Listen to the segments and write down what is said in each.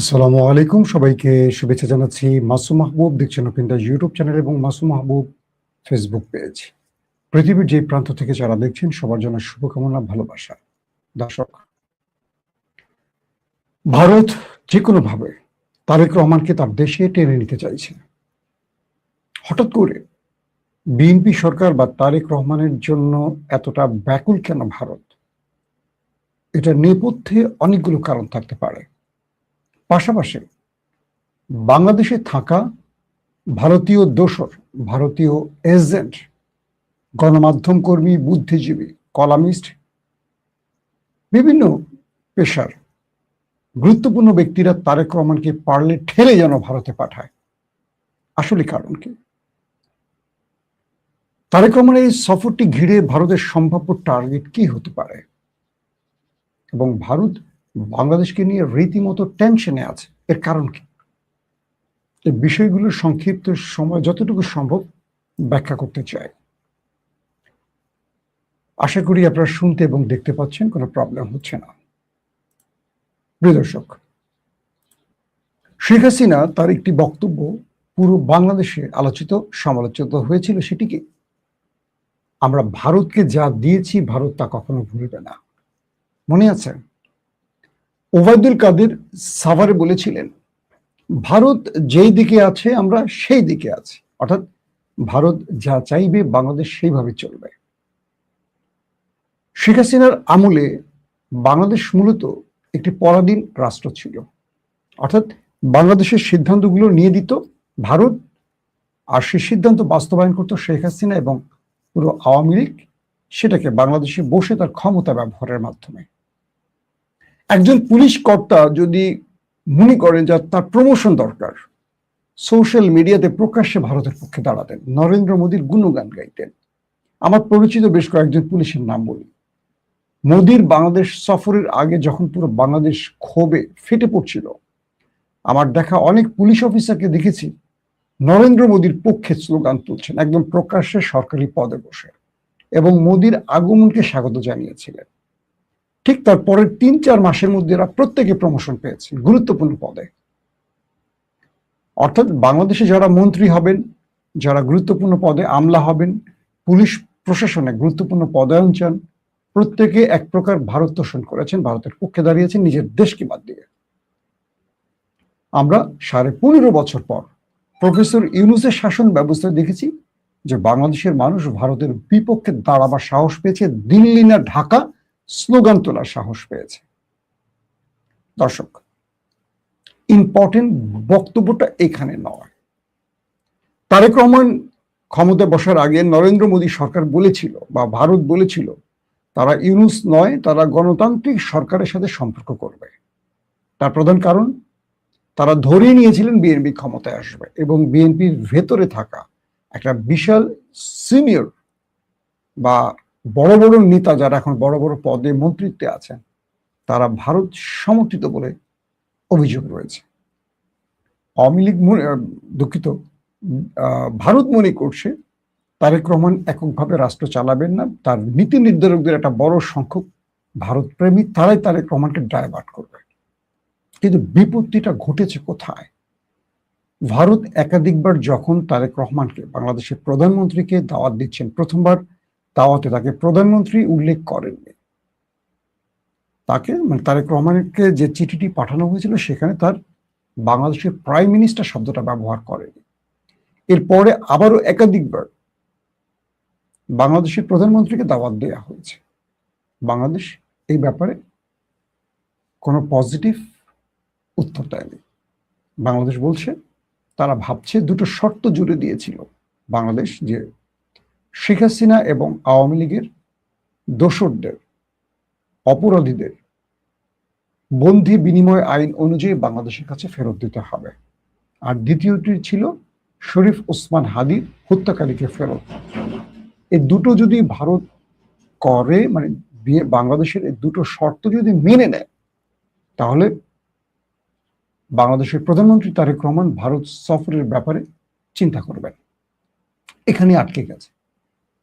আসসালামু আলাইকুম, সবাইকে শুভেচ্ছা জানাচ্ছি। মাসুম মাহবুব দেখছেন ওপেন ইউটিউব চ্যানেল এবং মাসুম মাহবুব ফেসবুক পেজ। পৃথিবীর যে প্রান্ত থেকে যারা দেখছেন সবার জন্য শুভকামনা, ভালোবাসা। দর্শক, ভারত যে কোনোভাবে তারেক রহমানকে তার দেশে টেনে নিতে চাইছে। হঠাৎ করে বিএনপি সরকার বা তারেক রহমানের জন্য এতটা ব্যাকুল কেন ভারত? এটার নেপথ্যে অনেকগুলো কারণ থাকতে পারে। পাশাপাশি বাংলাদেশে থাকা ভারতীয় দোসর, ভারতীয় এজেন্ট, গণমাধ্যম কর্মী, বুদ্ধিজীবী, কলামিস্ট, বিভিন্ন পেশার গুরুত্বপূর্ণ ব্যক্তিরা তারেক রহমানকে পারলে ঠেলে যেন ভারতে পাঠায়। আসলে কারণ কি? তারেক রহমানের এই সফরটি ঘিরে ভারতের সম্ভাব্য টার্গেট কি হতে পারে এবং ভারত বাংলাদেশকে নিয়ে রীতিমতো টেনশনে আছে, এর কারণ কি? এই বিষয়গুলোর সংক্ষিপ্ত সময় যতটুকু সম্ভব ব্যাখ্যা করতে চাই। আশা করি আপনারা শুনতে এবং দেখতে পাচ্ছেন, কোনো প্রবলেম হচ্ছে না। প্রিয় দর্শক, শেখ হাসিনা তার একটি বক্তব্য পুরো বাংলাদেশে আলোচিত সমালোচিত হয়েছিল। সেটি কি? আমরা ভারতকে যা দিয়েছি ভারত তা কখনো ভুলবে না। মনে আছে? ওবায়দুল কাদের সাভারে বলেছিলেন, ভারত যেই দিকে আছে আমরা সেই দিকে আছি, অর্থাৎ ভারত যা চাইবে বাংলাদেশ সেইভাবে চলবে। শেখ হাসিনার আমলে বাংলাদেশ মূলত একটি পরাধীন রাষ্ট্র ছিল, অর্থাৎ বাংলাদেশের সিদ্ধান্তগুলো নিয়ে দিত ভারত, আর সেই সিদ্ধান্ত বাস্তবায়ন করতো শেখ হাসিনা এবং পুরো আওয়ামী লীগ, সেটাকে বাংলাদেশে বসে তার ক্ষমতা ব্যবহারের মাধ্যমে। একজন পুলিশ কর্তা যদি মনে করেন যে তার প্রমোশন দরকার, সোশ্যাল মিডিয়াতে প্রকাশ্যে ভারতের পক্ষে দাঁড়াতেন, নরেন্দ্র মোদীর গুণগান গাইতেন। আমার পরিচিত বেশ কয়েকজন পুলিশের নাম বলি। মোদীর বাংলাদেশ সফরের আগে যখন পুরো বাংলাদেশ ক্ষোভে ফেটে পড়ছিল, আমার দেখা অনেক পুলিশ অফিসারকে দেখেছি নরেন্দ্র মোদীর পক্ষে স্লোগান তুলছেন, একদম প্রকাশ্যে সরকারি পদে বসে, এবং মোদীর আগমনকে স্বাগত জানিয়েছিলেন। ঠিক তার পরের ৩-৪ মাসের মধ্যে এরা প্রত্যেকে প্রমোশন পেয়েছে গুরুত্বপূর্ণ পদে। অর্থাৎ বাংলাদেশে যারা মন্ত্রী হবেন, যারা গুরুত্বপূর্ণ পদে আমলা হবেন, পুলিশ প্রশাসনে গুরুত্বপূর্ণ পদায়ন চান, প্রত্যেকে এক প্রকার ভারত তোষণ করেছেন, ভারতের পক্ষে দাঁড়িয়েছেন নিজের দেশকে বাদ দিয়ে। আমরা ১৫.৫ বছর পর প্রফেসর ইউনূসের শাসন ব্যবস্থায় দেখেছি যে বাংলাদেশের মানুষ ভারতের বিপক্ষে দাঁড়াবার সাহস পেয়েছে, দিল্লি না ঢাকা স্লোগান তোলার সাহস পেয়েছে। দর্শক, ইম্পর্টেন্ট বক্তব্যটা এখানে নয়। তারেক রহমান ক্ষমতায় বসার আগে নরেন্দ্র মোদী সরকার বলেছিল বা ভারত বলেছিল তারা ইউনূস নয়, তারা গণতান্ত্রিক সরকারের সাথে সম্পর্ক করবে। তার প্রধান কারণ, তারা ধরেই নিয়েছিলেন বিএনপি ক্ষমতায় আসবে এবং বিএনপির ভেতরে থাকা একটা বিশাল সিনিয়র বা বড় বড় নেতা যারা এখন বড় বড় পদে মন্ত্রিত্বে আছেন, তারা ভারত সমর্থিত বলে অভিযোগ রয়েছে। আওয়ামী লীগ দুঃখিত, ভারত মনে করছে তারেক রহমান এককভাবে রাষ্ট্র চালাবেন না, তার নীতি নির্ধারকদের একটা বড় সংখ্যক ভারত প্রেমী, তারাই তারেক রহমানকে ডাইভার্ট করবে। কিন্তু বিপত্তিটা ঘটেছে কোথায়? ভারত একাধিকবার যখন তারেক রহমানকে, বাংলাদেশের প্রধানমন্ত্রীকে দাওয়াত দিচ্ছেন, প্রথমবার দাওয়াতে তাকে প্রধানমন্ত্রী উল্লেখ করেননি। তাকে মানে তারেক রহমানকে যে চিঠিটি পাঠানো হয়েছিল সেখানে তার বাংলাদেশের প্রাইম মিনিস্টার শব্দটা ব্যবহার করেনি। এরপরে আবারও একাধিকবার বাংলাদেশের প্রধানমন্ত্রীকে দাওয়াত দেওয়া হয়েছে। বাংলাদেশ এই ব্যাপারে কোনো পজিটিভ উত্তর দেয়নি। বাংলাদেশ বলছে তারা ভাবছে দুটো শর্ত জুড়ে দিয়েছিল বাংলাদেশ, যে শেখ হাসিনা এবং আওয়ামী লীগের দোসরদের, অপরাধীদের বন্দি বিনিময় আইন অনুযায়ী বাংলাদেশের কাছে ফেরত দিতে হবে। আর দ্বিতীয়টি ছিল শরীফ ওসমান হাদির হত্যাকারীকে ফেরত। এই দুটো যদি ভারত করে, মানে বাংলাদেশের এই দুটো শর্ত যদি মেনে নেয়, তাহলে বাংলাদেশের প্রধানমন্ত্রী তারেক রহমান ভারত সফরের ব্যাপারে চিন্তা করবেন। এখানে আটকে গেছে।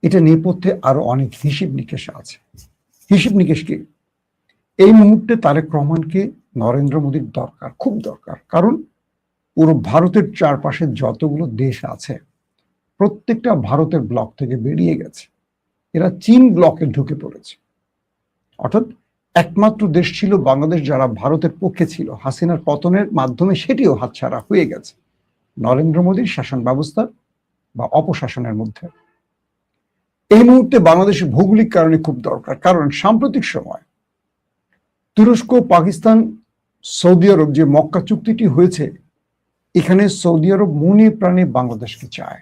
এটা নেপথ্যে আরো অনেক হিসেব নিকেশ আছে। হিসেব নিকেশ কি? এই মুহূর্তে তারেক রহমানকে নরেন্দ্র মোদীর দরকার, খুব দরকার। কারণ পুরো ভারতের চারপাশে যতগুলো দেশ আছে প্রত্যেকটা ভারতের ব্লক থেকে বেরিয়ে গেছে, এরা চীন ব্লকে ঢুকে পড়েছে। অর্থাৎ একমাত্র দেশ ছিল বাংলাদেশ যারা ভারতের পক্ষে ছিল, হাসিনার পতনের মাধ্যমে সেটিও হাতছাড়া হয়ে গেছে নরেন্দ্র মোদীর শাসন ব্যবস্থা বা অপশাসনের মধ্যে। এই মুহূর্তে বাংলাদেশের ভৌগোলিক কারণে খুব দরকার, কারণ সাম্প্রতিক সময় তুরস্ক, পাকিস্তান, সৌদি আরব যে মক্কা চুক্তিটি হয়েছে, এখানে সৌদি আরব মনে প্রাণে বাংলাদেশকে চায়।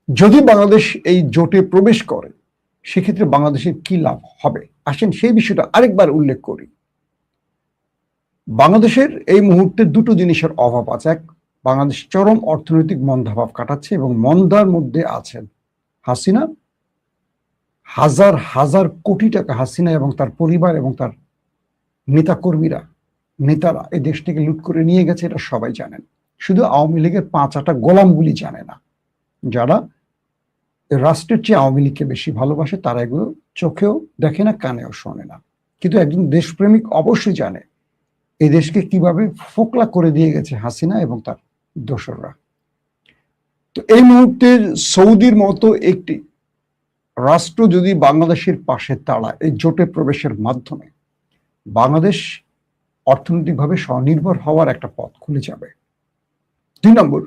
যদি বাংলাদেশ এই জোটে প্রবেশ করে সেক্ষেত্রে বাংলাদেশের কি লাভ হবে, আসেন সেই বিষয়টা আরেকবার উল্লেখ করি। বাংলাদেশের এই মুহূর্তে দুটো জিনিসের অভাব আছে। এক, বাংলাদেশ চরম অর্থনৈতিক মন্দাভাব কাটাচ্ছে এবং মন্দার মধ্যে আছেন হাসিনা। হাজার হাজার কোটি টাকা হাসিনা এবং তার পরিবার এবং তার নেতারা এই দেশটিকে লুট করে নিয়ে গেছে, এটা সবাই জানেন। শুধু আওয়ামী লীগের 5-8 গোলামগুলি জানে না, যারা রাষ্ট্রের চেয়ে আওয়ামী লীগকে বেশি ভালোবাসে তারা এগুলো চোখেও দেখে না, কানেও শোনে না। কিন্তু একজন দেশপ্রেমিক অবশ্যই জানে এই দেশকে কিভাবে ফোকলা করে দিয়ে গেছে হাসিনা এবং তার দোসররা। তো এই মুহূর্তে সৌদির মতো একটি রাষ্ট্র যদি বাংলাদেশের পাশে দাঁড়ায় এই জোটে প্রবেশের মাধ্যমে, বাংলাদেশ অর্থনৈতিকভাবে স্বনির্ভর হওয়ার একটা পথ খুলে যাবে। 2 নম্বর,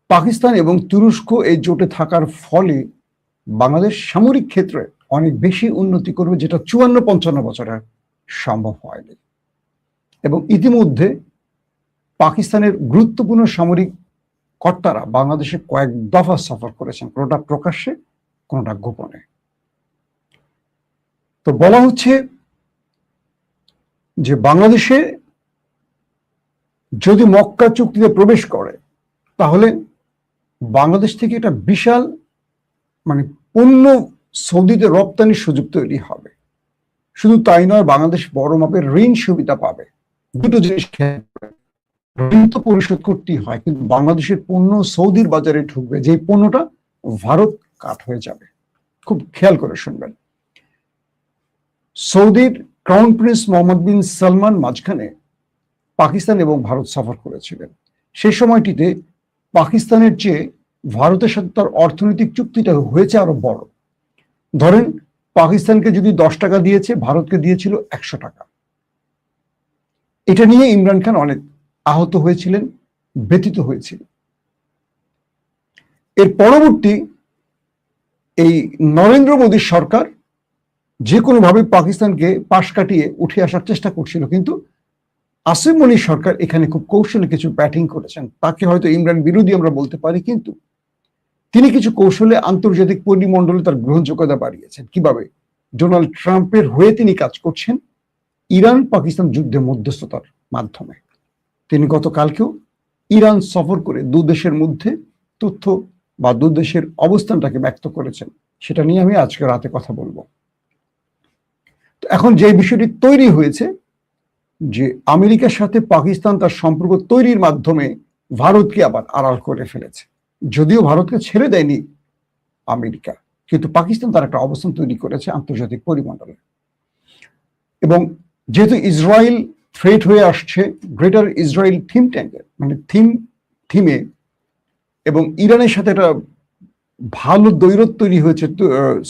পাকিস্তান এবং তুরস্ক এই জোটে থাকার ফলে বাংলাদেশ সামরিক ক্ষেত্রে অনেক বেশি উন্নতি করবে, যেটা 54-55 বছরে সম্ভব হয়নি। এবং ইতিমধ্যে পাকিস্তানের গুরুত্বপূর্ণ সামরিক কর্তারা বাংলাদেশে কয়েক দফা সফর করেছেন, কোনোটা প্রকাশ্যে কোনোটা গোপনে। তো বলা হচ্ছে যে বাংলাদেশে যদি মক্কা চুক্তিতে প্রবেশ করে তাহলে বাংলাদেশ থেকে একটা বিশাল পণ্য সৌদিতে রপ্তানির সুযোগ তৈরি হবে। শুধু তাই নয়, বাংলাদেশ বড় মাপের ঋণ সুবিধা পাবে। দুটো জিনিস, ঋণ তো পরিশোধ করতেই হয়, কিন্তু বাংলাদেশের পণ্য সৌদির বাজারে ঢুকবে, যে পণ্যটা ভারত কাট হয়ে যাবে। খুব খেয়াল করে শুনবেন। সৌদির ক্রাউন প্রিন্স মোহাম্মদ বিন সালমান মাঝখানে পাকিস্তান এবং ভারত সফর করেছিলেন। সেই সময়টিতে পাকিস্তানের চেয়ে ভারতের সাথে তার অর্থনৈতিক চুক্তিটা হয়েছে আরো বড়। ধরেন পাকিস্তানকে যদি 10 টাকা দিয়েছে, ভারতকে দিয়েছিল 100 টাকা। এটা নিয়ে ইমরান খান অনেক আহত হয়েছিলেন, ব্যথিত হয়েছিলেন। এর পরবর্তী এই নরেন্দ্র মোদী সরকার যে কোনোভাবে পাকিস্তানকে পাশ কাটিয়ে উঠে আসার চেষ্টা করছিল, কিন্তু আসিফ মনির সরকার এখানে খুব কৌশলে কিছু ব্যাটিং করেছেন। তাকে হয়তো ইমরান বিরোধী আমরা বলতে পারি, কিন্তু তিনি কিছু কৌশলে আন্তর্জাতিক পরিমণ্ডলে তার গ্রহণযোগ্যতা বাড়িয়েছেন। কিভাবে? ডোনাল্ড ট্রাম্পের হয়ে তিনি কাজ করছেন ইরান পাকিস্তান যুদ্ধে মধ্যস্থতার মাধ্যমে। তিনি গতকালকেও ইরান সফর করে দু দেশের মধ্যে তথ্য বা দু দেশের অবস্থানটাকে ব্যক্ত করেছেন। সেটা নিয়ে আমি আজকে রাতে কথা বলবো। তো এখন যে বিষয়টি তৈরি হয়েছে যে আমেরিকার সাথে পাকিস্তান তার সম্পর্ক তৈরির মাধ্যমে ভারতকে আবার আড়াল করে ফেলেছে। যদিও ভারতকে ছেড়ে দেয়নি আমেরিকা, কিন্তু পাকিস্তান তার একটা অবস্থান তৈরি করেছে আন্তর্জাতিক পরিমণ্ডলে। এবং যেহেতু ইসরায়েল থ্রেট হয়ে আসছে গ্রেটার ইসরায়েল থিম ট্যাঙ্কে, থিমে, এবং ইরানের সাথে একটা ভালো দ্বৈরথ তৈরি হয়েছে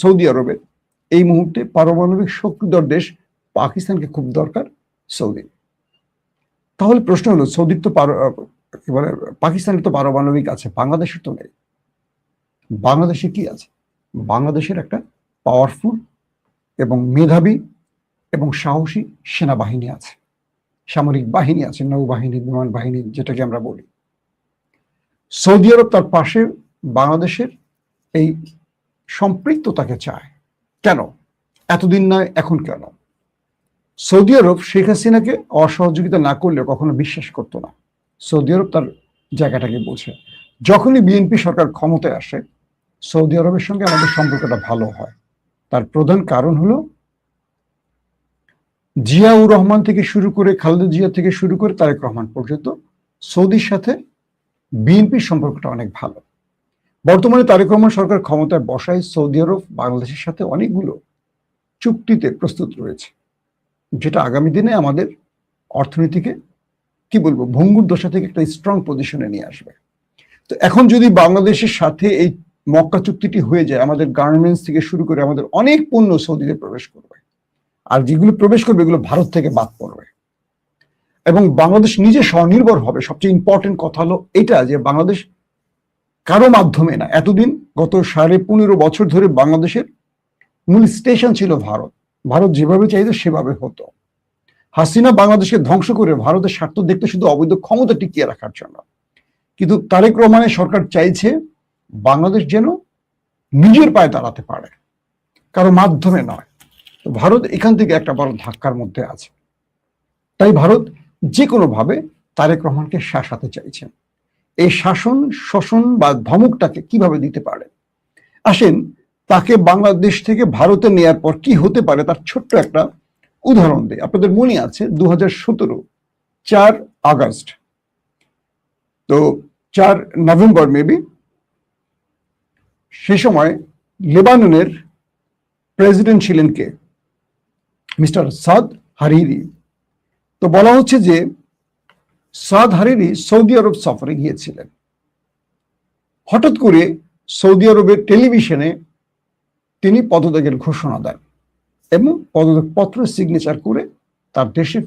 সৌদি আরবের। এই মুহূর্তে পারমাণবিক শক্তিধর দেশ পাকিস্তানকে খুব দরকার সৌদি। তাহলে প্রশ্ন হলো, সৌদির তো পাকিস্তানের তো পারমাণবিক আছে, বাংলাদেশের তো নেই। বাংলাদেশে কি আছে? বাংলাদেশের একটা পাওয়ারফুল এবং মেধাবী এবং সাহসী সেনাবাহিনী আছে, সামরিক বাহিনী আছে, নৌবাহিনী, বিমান বাহিনী, যেটাকে আমরা বলি। সৌদি আরব তার পাশে বাংলাদেশের এই সম্পৃক্ততাকে চায়। কেন? এতদিন নয়, এখন কেন? সৌদি আরব শেখ হাসিনাকে অসহযোগিতা না করলে কখনো বিশ্বাস করতো না। সৌদি আরব তার জায়গাটাকে বোঝে। যখনই বিএনপি সরকার ক্ষমতায় আসে, সৌদি আরবের সঙ্গে আমাদের সম্পর্কটা ভালো হয়। তার প্রধান কারণ হলো জিয়াউর রহমান থেকে শুরু করে, খালেদা জিয়া থেকে শুরু করে তারেক রহমান পর্যন্ত সৌদির সাথে বিএনপির সম্পর্কটা অনেক ভালো। বর্তমানে তারেক রহমান সরকার ক্ষমতায় বসায় সৌদি আরব বাংলাদেশের সাথে অনেকগুলো চুক্তিতে প্রস্তুত রয়েছে। যেটা আগামী দিনে আমাদের অর্থনীতিকে কি বলবো ভঙ্গুর দশা থেকে একটা স্ট্রং পজিশনে নিয়ে আসবে। তো এখন যদি বাংলাদেশের সাথে এই মক্কা চুক্তিটি হয়ে যায়, আমাদের গার্মেন্টস থেকে শুরু করে আমাদের অনেক পণ্য সৌদিতে প্রবেশ করবে, আর যেগুলো প্রবেশ করবে এগুলো ভারত থেকে বাদ পড়বে, এবং বাংলাদেশ নিজে স্বনির্ভর হবে। সবচেয়ে ইম্পর্টেন্ট কথা হলো এটা যে বাংলাদেশ কারো মাধ্যমে না, এতদিন গত 15.5 বছর ধরে বাংলাদেশের মূল স্টেশন ছিল ভারত। ভারত যেভাবে চাইতো সেভাবে হতো। হাসিনা বাংলাদেশকে ধ্বংস করে ভারতের স্বার্থ দেখতে শুধু অবৈধ ক্ষমতা টিকিয়ে রাখার জন্য, কিন্তু তারেক রহমানের সরকার চাইছে বাংলাদেশ যেন নিজের পায়ে দাঁড়াতে পারে, কারো মাধ্যমে নয়। তো ভারত এখান থেকে একটা বড় ধাক্কার মধ্যে আছে। তাই ভারত যে কোনো ভাবে তারেক রহমানকে শাসাতে চাইছেন। এই শাসন শোষণ বা ধমকটাকে কিভাবে দিতে পারে, আসেন তাকে বাংলাদেশ থেকে ভারতে নেয়ার পর কি হতে পারে তার ছোট্ট একটা উদাহরণ দেয়। আপনাদের মনে আছে 2017 4 আগস্ট, তো 4 নভেম্বর মেবি, সে সময় লেবাননের প্রেসিডেন্ট ছিলেন কে? মিস্টার সাদ হারিরি। তো বলা হচ্ছে যে সাদ হারিরি সৌদি আরব সফরে গিয়েছিলেন। হঠাৎ করে সৌদি আরবের টেলিভিশনে তিনি পদত্যাগের ঘোষণা দেন এবং পদত্যাগ পত্র সিগনেচার করে তার দেশে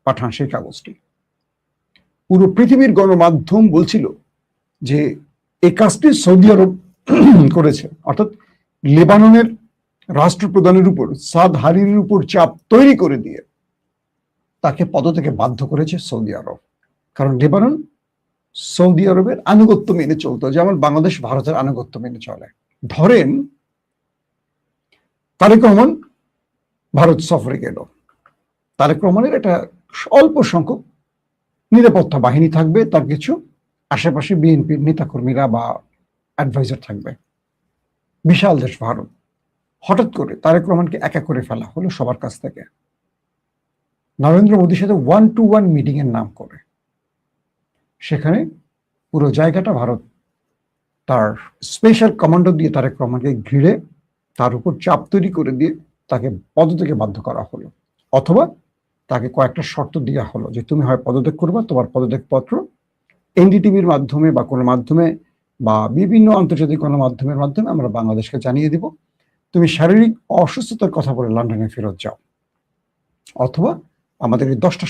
পাঠান সেই কাগজটি। পুরো পৃথিবীর গণমাধ্যম বলছিল যে এই কাজটি সৌদি আরব করেছে, অর্থাৎ লেবাননের রাষ্ট্রপ্রধানের উপর সাদ হারিরির উপর চাপ তৈরি করে দিয়ে তাকে পদত্যাগে বাধ্য করেছে সৌদি আরব। কারণ লেবানন সৌদি আরবের আনুগত্য মেনে চলতো, যেমন বাংলাদেশ ভারতের আনুগত্য মেনে চলে। ধরেন তারেক রহমান ভারত সফরে গেল, তারেক রহমানের একটা অল্প সংখ্যক নিরাপত্তা বাহিনী থাকবে, তার কিছু আশেপাশে বিএনপির নেতাকর্মীরা বা অ্যাডভাইজার থাকবে। বিশাল দেশ ভারত। হঠাৎ করে তারেক রহমানকে একা করে ফেলা হলো সবার কাছ থেকে, নরেন্দ্র মোদীর সাথে 1-to-1 মিটিং এর নাম করে। সেখানে পুরো জায়গাটা ভারত তার স্পেশাল কমান্ডো দিয়ে তারেক রহমানকে ঘিরে তার উপর চাপ তৈরি করে দিয়ে তাকে পদত্যাগে বাধ্য করা হলো, অথবা তাকে কয়েকটা শর্ত দেওয়া হলো যে তুমি হয় পদত্যাগ করবা, তোমার পদত্যাগ পত্র এনডিটিভির মাধ্যমে বা কোনো মাধ্যমে বা বিভিন্ন আন্তর্জাতিক গণমাধ্যমের মাধ্যমে আমরা বাংলাদেশকে জানিয়ে দিব, তুমি শারীরিক অসুস্থতার কথা বলে লন্ডনে ফেরত যাও, অথবা আমাদের এই 10টা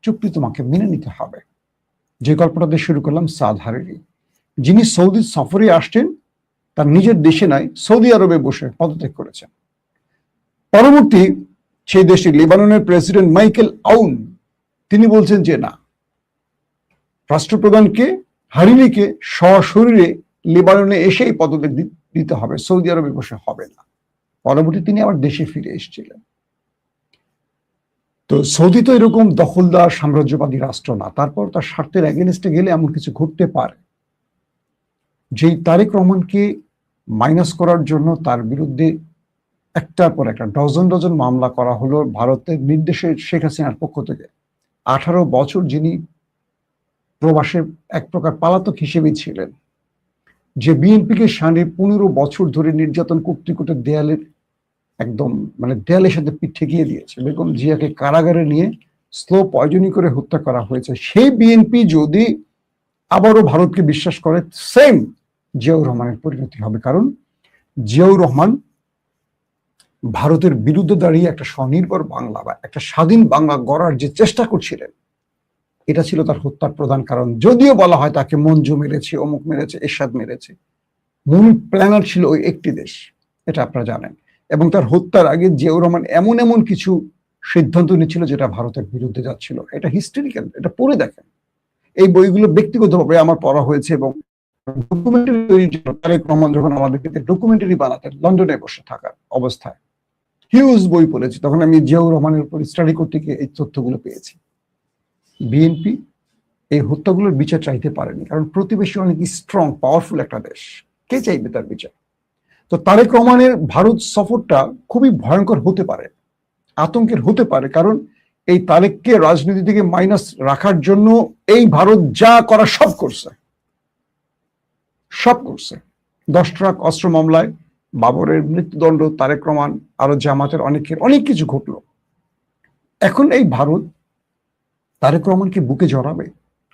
চুক্তি তোমাকে মেনে নিতে হবে। যে গল্পটা দিয়ে শুরু করলাম, সাদ হারিরি যিনি সৌদি সফরে আসছেন তার নিজের দেশে নাই, সৌদি আরবে বসে পদত্যাগ করেছেন। পরবর্তী সেই দেশটি লেবাননের প্রেসিডেন্ট মাইকেল আউন, তিনি বলছেন যে না, রাষ্ট্রপ্রধানকে হারিরিকে সশরীরে লেবাননে এসেই পদত্যাগ দিতে হবে, সৌদি আরবে বসে হবে না। পরবর্তী তিনি আবার দেশে ফিরে এসেছিলেন। তো সৌদি তো এরকম দখলদার সাম্রাজ্যবাদী রাষ্ট্র না, তারপর তার স্বার্থের এগেনস্টে গেলে এমন কিছু ঘটতে পারে। যেই তারেক রহমানকে মাইনাস করার জন্য তার বিরুদ্ধে একটার পর একটা ডজন ডজন মামলা করা হলো ভারতের নির্দেশে, শেখ হাসিনার পক্ষ থেকে। 18 বছর যিনি প্রবাসে এক প্রকার পালাতক হিসেবেই ছিলেন, যে বিএনপিকে 15.5 বছর ধরে নির্যাতন করতে করতে দেয়ালের একদম মানে দেয়ালের সাথে পিঠ ঠেকিয়ে দিয়েছে। বেগম জিয়াকে কারাগারে নিয়ে স্লো পয়জনিং করে হত্যা করা হয়েছে। সেই বিএনপি যদি আবারও ভারতকে বিশ্বাস করে, সেম জিয়াউর রহমানের পরিণতি হবে। কারণ জিয়াউর রহমান ভারতের বিরুদ্ধে দাঁড়িয়ে একটা স্বনির্ভর বাংলা বা একটা স্বাধীন বাংলা গড়ার যে চেষ্টা করছিলেন, এটা ছিল তার হত্যার প্রধান কারণ। যদিও বলা হয় তাকে মঞ্জু মেরেছে, অমুক মেরেছে, এরশাদ মেরেছে, মূল প্ল্যানার ছিল ওই একটি দেশ, এটা আপনারা জানেন। এবং তার হত্যার আগে জিয়াউর রহমান এমন এমন কিছু সিদ্ধান্ত নিচ্ছিল যেটা ভারতের বিরুদ্ধে যাচ্ছিল। এটা হিস্টোরিক্যাল, এটা পড়ে দেখেন। এই বইগুলো ব্যক্তিগতভাবে আমার পড়া হয়েছে এবং ডকুমেন্টারি তৈরির জন্য তারেক রহমান যখন আমাদেরকে ডকুমেন্টারি বানাতেন লন্ডনে বসে থাকার অবস্থায়, হিউজ বই পড়েছি, তখন আমি জিয়াউর রহমানের উপর স্টাডি করতে গিয়ে এই তথ্যগুলো পেয়েছি। বিএনপি এই হত্যাগুলোর বিচার চাইতে পারেনি, কারণ প্রতিবেশী অনেক স্ট্রং পাওয়ারফুল একটা দেশ, কে চাইবে তার বিচার? তো তারেক রহমানের ভারত সফরটা খুবই ভয়ঙ্কর হতে পারে, আতঙ্কের হতে পারে, কারণ এই তারেককে রাজনীতি থেকে মাইনাস রাখার জন্য এই ভারত যা করা সব করছে। 10 ট্রাক অস্ত্র মামলায় বাবরের মৃত্যুদণ্ড, তারেক রহমান, আরো জামাতের অনেকের অনেক কিছু ঘটলো। এখন এই ভারত তারেক রহমানকে বুকে জড়াবে,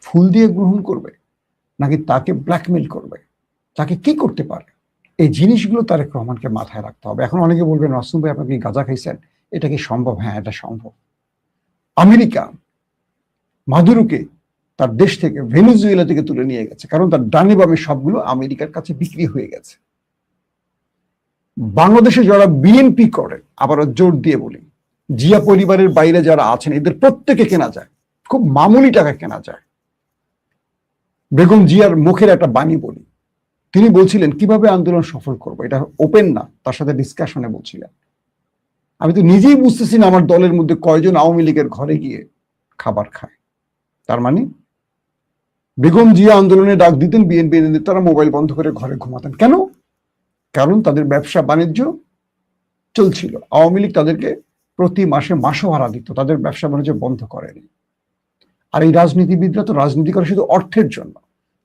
ফুল দিয়ে গ্রহণ করবে, নাকি তাকে ব্ল্যাকমেল করবে, তাকে কি করতে পারে, এই জিনিসগুলো তারেক রহমানকে মাথায় রাখতে হবে। এখন অনেকে বলবেন, মাসুম ভাই আপনি কি গাঁজা খাইছেন, এটা কি সম্ভব? হ্যাঁ, এটা সম্ভব। আমেরিকা মাদুরোকে তার দেশ থেকে, ভেনেজুয়েলা থেকে তুলে নিয়ে গেছে, কারণ তার ডানে বামে সবগুলো আমেরিকার কাছে বিক্রি হয়ে গেছে। বাংলাদেশে যারা বিএনপি করে, আবারও জোর দিয়ে বলি, জিয়া পরিবারের বাইরে যারা আছেন এদের প্রত্যেকে কেনা যায়, খুব মামুলি টাকা কেনা যায়। বেগম জিয়ার মুখের একটা বাণী বলি, তিনি বলছিলেন কিভাবে আন্দোলন সফল করবো, এটা ওপেন না, তার সাথে ডিসকাশনে বলছিলেন। আমি তো নিজেই বুঝতেছি না আমার দলের মধ্যে কয়জন আওয়ামী লীগের ঘরে গিয়ে খাবার খায়। তার মানে বেগম জিয়া আন্দোলনে ডাক দিতেন, বিএনপি নেতারা মোবাইল বন্ধ করে ঘরে ঘুমাতেন। কেন? কারণ তাদের ব্যবসা বাণিজ্য চলছিল। আওয়ামী লীগ তাদেরকে প্রতি মাসে মাসোহারা দিত, তাদের ব্যবসা বাণিজ্য বন্ধ করেনি। আর এই রাজনীতিবিদরা তো রাজনীতি করে শুধু অর্থের জন্য।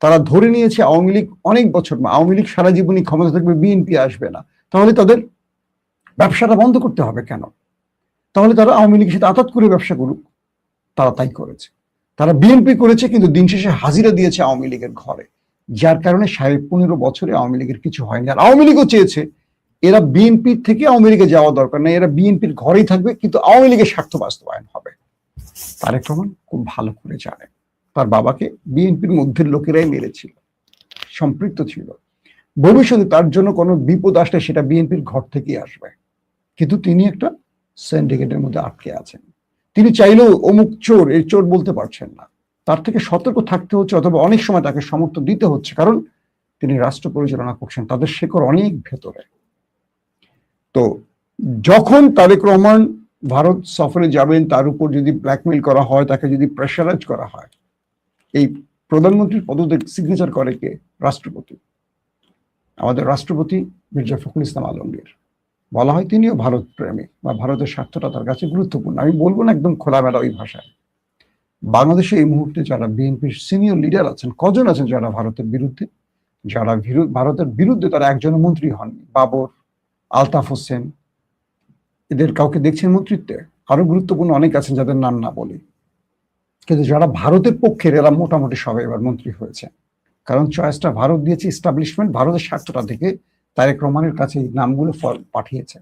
তারা ধরে নিয়েছে আওয়ামী লীগ অনেক বছর, আওয়ামী লীগ সারা জীবনই ক্ষমতা থাকবে, বিএনপি আসবে না, তাহলে তাদের ব্যবসাটা বন্ধ করতে হবে কেন? তাহলে তারা আওয়ামী লীগের সাথে আতাত করে ব্যবসা করুক। তারা তাই করেছে। তারা বিএনপি করেছে, কিন্তু দিন শেষে হাজিরা দিয়েছে আওয়ামী লীগের ঘরে, যার কারণে 15.5 বছরে আওয়ামী লীগের কিছু হয়নি। আর আওয়ামী লীগও চেয়েছে এরা বিএনপি থেকে আওয়ামী লীগে যাওয়া দরকার নেই, এরা বিএনপির ঘরেই থাকবে, কিন্তু আওয়ামী লীগের স্বার্থ বাস্তবায়ন হবে। তারেক রহমান খুব ভালো করে জানে তার বাবাকে বিএনপির মধ্যে লোকেরাই মেরেছিল, সম্পৃক্ত ছিল। ভবিষ্যতে তার জন্য কোনো বিপদ আসলে সেটা বিএনপির ঘর থেকেই আসবে, কিন্তু তিনি একটা সিন্ডিকেটের মধ্যে আটকে আছেন। তিনি চাইলেও অমুক চোর, এই চোর বলতে পারছেন না। তার থেকে সতর্ক থাকতে হচ্ছে, অথবা অনেক সময় তাকে সমর্থন দিতে হচ্ছে, কারণ তিনি রাষ্ট্র পরিচালনা করছেন, তাদের শেকড় অনেক ভেতরে। তো যখন তারেক রহমান ভারত সফরে যাবেন, তার উপর যদি ব্ল্যাকমেইল করা হয়, তাকে যদি প্রেশারাইজ করা হয়, এই প্রধানমন্ত্রীর পদে সিগনেচার করে কে? রাষ্ট্রপতি। আমাদের রাষ্ট্রপতি মির্জা ফখরুল ইসলাম আলমগীর। বলা হয় তিনিও ভারত প্রেমী, বা ভারতের স্বার্থটা তার কাছে গুরুত্বপূর্ণ। আমি বলবো না একদম খোলামেলা ওই ভাষায়। বাংলাদেশে এই মুহূর্তে যারা বিএনপির সিনিয়র লিডার আছেন, কজন আছেন যারা ভারতের বিরুদ্ধে? যারা ভারতের বিরুদ্ধে তারা একজন মন্ত্রী হননি। বাবর, আলতাফ হোসেন, এদের কাউকে দেখছেন মন্ত্রিত্বে? আরো গুরুত্বপূর্ণ অনেক আছেন যাদের নাম না বলি, কিন্তু যারা ভারতের পক্ষের এরা মোটামুটি সবাই এবার মন্ত্রী হয়েছে। কারণ চয়েসটা ভারত দিয়েছে, ইস্টাবলিশমেন্ট ভারতের স্বার্থটা থেকে তারেক রহমানের কাছে এই নামগুলো পাঠিয়েছে।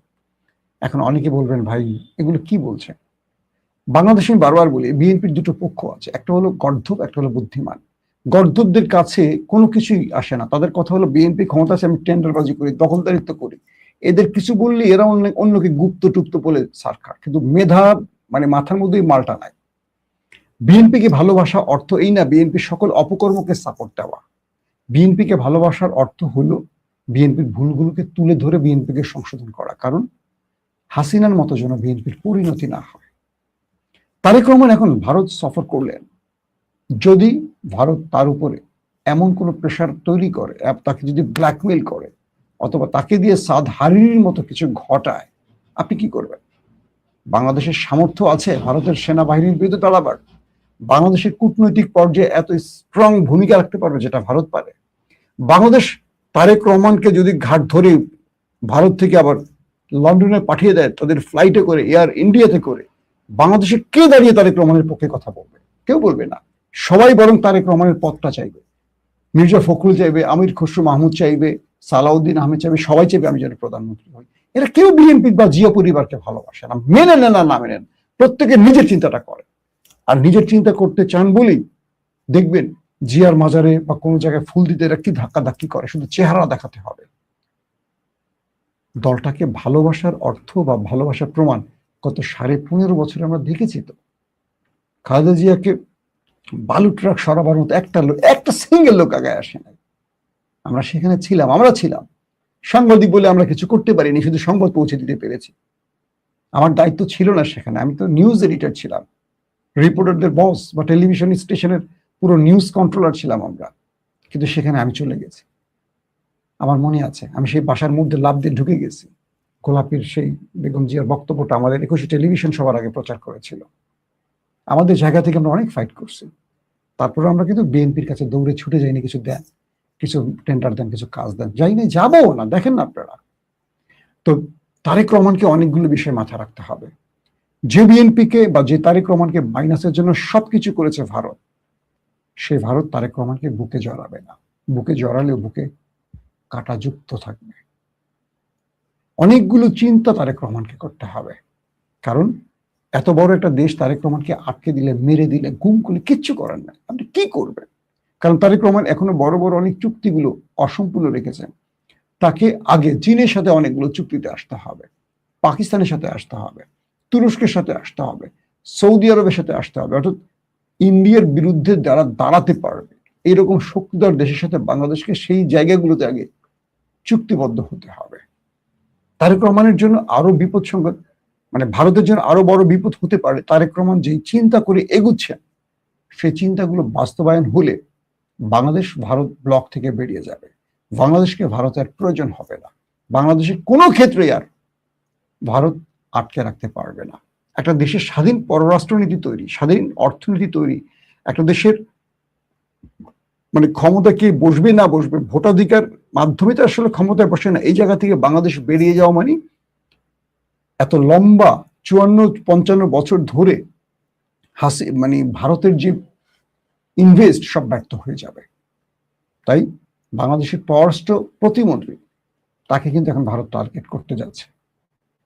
এখন অনেকে বলবেন, ভাই এগুলো কি বলছে? বাংলাদেশে আমি বারবার বলি, বিএনপির দুটো পক্ষ আছে, একটা হলো গর্ধব, একটা হলো বুদ্ধিমান। গর্ধবদের কাছে কোনো কিছুই আসে না, তাদের কথা হলো বিএনপি ক্ষমতা আছে, আমি টেন্ডারবাজি করি, দখলদারিত্ব করি। এদের কিছু বললে এরা অন্যকে গুপ্ত টুপ্ত বলে সারকার, কিন্তু মেধা মানে মাথার মধ্যেই মালটা নাই। বিএনপিকে ভালোবাসা অর্থ এই না বিএনপির সকল অপকর্মকে সাপোর্ট দেওয়া। বিএনপিকে ভালোবাসার অর্থ হলো বিএনপির ভুলগুলোকে তুলে ধরে বিএনপিকে সংশোধন করা, কারণ হাসিনার মতো যেন বিএনপির পরিণতি না হয়। তারেক রহমান এখন ভারত সফর করলেন, যদি ভারত তার উপরে এমন কোনো প্রেশার তৈরি করে, তাকে যদি ব্ল্যাকমেইল করে, অথবা তাকে দিয়ে সাদ হারিরির মতো কিছু ঘটায়, আপনি কি করবেন? বাংলাদেশের সামর্থ্য আছে ভারতের সেনাবাহিনীর বিরুদ্ধে দাঁড়াবার? বাংলাদেশের কূটনৈতিক পর্যায়ে এত স্ট্রং ভূমিকা রাখতে পারবে যেটা ভারত পারে? বাংলাদেশ তারেক রহমানকে যদি ঘাট ধরে ভারত থেকে আবার লন্ডনে পাঠিয়ে দেয় তাদের ফ্লাইটে করে, এয়ার ইন্ডিয়াতে করে, বাংলাদেশে কে দাঁড়িয়ে তারেক রহমানের পক্ষে কথা বলবে? কেউ বলবে না। সবাই বরং তারেক রহমানের পথটা চাইবে। মির্জা ফখরুল চাইবে, আমির খসরু মাহমুদ চাইবে, সালাউদ্দিন আহমেদ চাইবে, সবাই চাইবে আমি যেন প্রধানমন্ত্রী হই। এরা কেউ বিএনপি বা জিয়া পরিবারকে ভালোবাসে না, মেনে নেন না মেনেন, প্রত্যেকে নিজের চিন্তাটা করে। আর নিজের চিন্তা করতে চান বলেই দেখবেন জিয়ার মাজারে বা কোনো জায়গায় ফুল দিতে এরা কি ধাক্কি করে, শুধু চেহারা দেখাতে হবে। দলটাকে ভালোবাসার অর্থ বা ভালোবাসার প্রমাণ গত 15.5 বছরে আমরা দেখেছি। তো খালেদা জিয়াকে বালু ট্রাক সরাবার মতো একটা সিঙ্গেল লোক আগে আসে নাই। আমরা সেখানে ছিলাম, আমরা ছিলাম সাংবাদিক বলে আমরা কিছু করতে পারিনি, শুধু সংবাদ পৌঁছে দিতে পেরেছি। আমার দায়িত্ব ছিল না সেখানে, আমি তো নিউজ এডিটর ছিলাম, রিপোর্টারদের বস বা টেলিভিশন স্টেশনের পুরো নিউজ কন্ট্রোলার ছিলাম আমরা। কিন্তু সেখানে আমি চলে গেছি, আমার মনে আছে আমি সেই বাসার মধ্যে লাফ দিয়ে ঢুকে গেছি। গোলাপীর সেই বেগম জিয়ার বক্তব্যটা আমাদের 21 টেলিভিশন সবার আগে প্রচার করেছিল। আমাদের জায়গা থেকে আমরা অনেক ফাইট করছি, তারপরে আমরা কিন্তু বিএনপির কাছে দৌড়ে ছুটে যাইনি, কিছু দেন, কিছু টেন্ডার দেন, কিছু কাজ দেন, যাইনি, যাবো না। দেখেন না আপনারা, তো তারেক রহমানকে অনেকগুলো বিষয় মাথায় রাখতে হবে। যে বিএনপিকে বা যে তারেক রহমানকে মাইনাসের জন্য সবকিছু করেছে ভারত, সেই ভারত তারেক রহমানকে বুকে জড়াবে না। বুকে জড়ালেও বুকে কাঁটাযুক্ত থাকবে। অনেকগুলো চিন্তা তারেক রহমানকে করতে হবে, কারণ এত বড় একটা দেশ তারেক রহমানকে আটকে দিলে, মেরে দিলে, গুম করলে কিচ্ছু করার নাই, আপনি কি করবেন? কারণ তারেক রহমান এখনো বড় বড় অনেক চুক্তিগুলো অসম্পূর্ণ রেখেছেন। তাকে আগে চীনের সাথে অনেকগুলো চুক্তিতে আসতে হবে, পাকিস্তানের সাথে আসতে হবে, তুরস্কের সাথে আসতে হবে, সৌদি আরবের সাথে আসতে হবে, অর্থাৎ ইন্ডিয়ার বিরুদ্ধে যারা দাঁড়াতে পারবে এরকম শক্তিধর দেশের সাথে বাংলাদেশকে সেই জায়গাগুলোতে আগে চুক্তিবদ্ধ হতে হবে। তারেক রহমানের জন্য আরো বিপদ সংবাদ, মানে ভারতের জন্য আরো বড় বিপদ হতে পারে। তারেক রহমান যেই চিন্তা করে এগুচ্ছেন, সেই চিন্তাগুলো বাস্তবায়ন হলে বাংলাদেশ ভারত ব্লক থেকে বেরিয়ে যাবে। বাংলাদেশকে ভারতের প্রয়োজন হবে না। বাংলাদেশের কোনো ক্ষেত্রে আর ভারত আটকে রাখতে পারবে না। একটা দেশের স্বাধীন পররাষ্ট্রনীতি তৈরি, স্বাধীন অর্থনীতি তৈরি, একটা দেশের মানে ক্ষমতা কে বসবে না বসবে ভোটাধিকার মাধ্যমে তো আসলে ক্ষমতায় বসে না। এই জায়গা থেকে বাংলাদেশ বেরিয়ে যাওয়া মানে এত লম্বা 54-55 বছর ধরে মানে ভারতের যে ইনভেস্ট সব ব্যর্থ হয়ে যাবে। তাই বাংলাদেশের পররাষ্ট্র প্রতিমন্ত্রী, তাকে কিন্তু এখন ভারত টার্গেট করতে যাচ্ছে।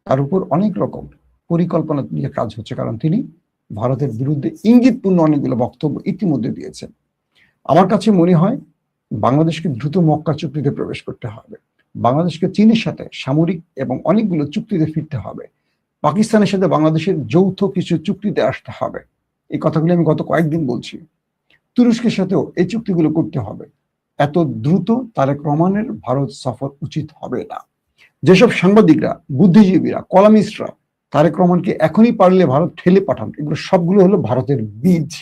তার উপর অনেক রকম পরিকল্পনা নিয়ে কাজ হচ্ছে, কারণ তিনি ভারতের বিরুদ্ধে ইঙ্গিতপূর্ণ অনেকগুলো বক্তব্য ইতিমধ্যে দিয়েছেন। আমার কাছে মনে হয় বাংলাদেশকে দ্রুত মক্কা চুক্তিতে প্রবেশ করতে হবে। বাংলাদেশকে চীনের সাথে সামরিক এবং অনেকগুলো চুক্তিতে ফিরতে হবে। পাকিস্তানের সাথে বাংলাদেশের যৌথ কিছু চুক্তিতে আসতে হবে। এই কথাগুলো আমি গত কয়েকদিন বলছি। তুরস্কের সাথেও এই চুক্তিগুলো করতে হবে। এত দ্রুত তারেক রহমানের ভারত সফর উচিত হবে না। যেসব সাংবাদিকরা, বুদ্ধিজীবীরা, কলামিস্টরা তারেক রহমানকে এখনই পারলে ভারত ঠেলে পাঠান, এগুলো সবগুলো হলো ভারতের বীজ।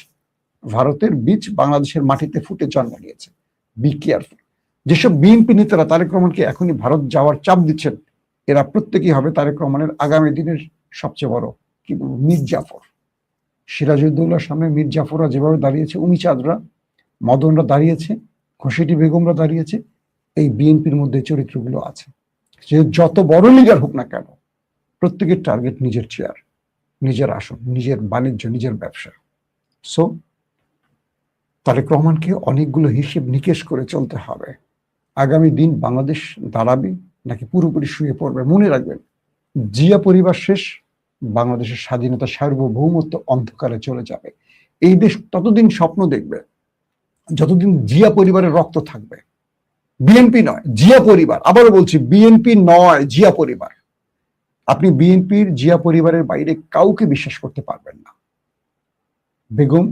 ভারতের বীজ বাংলাদেশের মাটিতে ফুটে জন্ম নিয়েছে। Be careful. যেসব বিএনপি নেতারা তারেক রহমানকে এখনই ভারত যাওয়ার চাপ দিচ্ছেন, এরা প্রত্যেকেই হবে তারেক রহমানের আগামী দিনের সবচেয়ে বড় কি বলবো মীর জাফর। সিরাজউদ্দৌলার সামনে মীর জাফররা যেভাবে দাঁড়িয়েছে, উমিচাঁদরা, মদনরা দাঁড়িয়েছে, ঘসেটি বেগমরা দাঁড়িয়েছে, এই বিএনপির মধ্যে চরিত্রগুলো আছে। যে যত বড় লিডার হোক না কেন, প্রত্যেকের টার্গেট নিজের চেয়ার, নিজের আসন, নিজের বাণিজ্য, নিজের ব্যবসা। সো তারেক রহমানকে অনেকগুলো হিসেব নিকেশ করে চলতে হবে। আগামী দিন বাংলাদেশ দাঁড়াবে নাকি পুরোপুরি শুয়ে পড়বে। মনে রাখবেন, জিয়া পরিবার শেষ, বাংলাদেশের স্বাধীনতা, সার্বভৌমত্ব অন্ধকারে চলে যাবে। এই দেশ ততদিন স্বপ্ন দেখবে যতদিন জিয়া পরিবারের রক্ত থাকবে। বিএনপি নয়, জিয়া পরিবার। আবারও বলছি, বিএনপি নয়, জিয়া পরিবার। আপনি বিএনপির, জিয়া পরিবারের বাইরে কাউকে বিশ্বাস করতে পারবেন না। বেগম,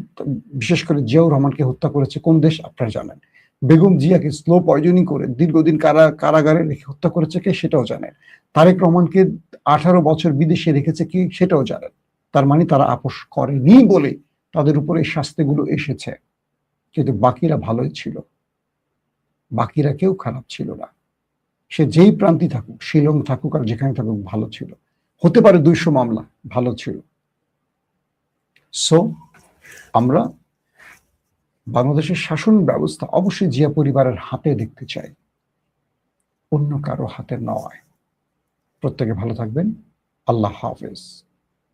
বিশেষ করে জিয়াউর রহমানকে হত্যা করেছে কোন দেশ আপনারা জানেন। বেগম জিয়াকে স্লো পয়জনিং করে দীর্ঘদিন কারাগারে রেখে হত্যা করেছে কে, সেটাও জানেন। তারেক রহমানকে 18 বছর বিদেশে রেখেছে কি, সেটাও জানেন। তার মানে তারা আপোষ করেনি বলে তাদের উপরে শাস্তিগুলো এসেছে। কিন্তু বাকিরা ভালোই ছিল, বাকিরা কেউ খারাপ ছিল না। সে যেই প্রান্তি থাকুক, শিলং থাকুক আর যেখানে থাকুক, ভালো ছিল। হতে পারে 200 মামলা, ভালো ছিল। সো আমরা বাংলাদেশের শাসন ব্যবস্থা অবশ্যই জিয়া পরিবারের হাতে দেখতে চাই, অন্য কারো হাতে নয়। প্রত্যেকে ভালো থাকবেন। আল্লাহ হাফেজ।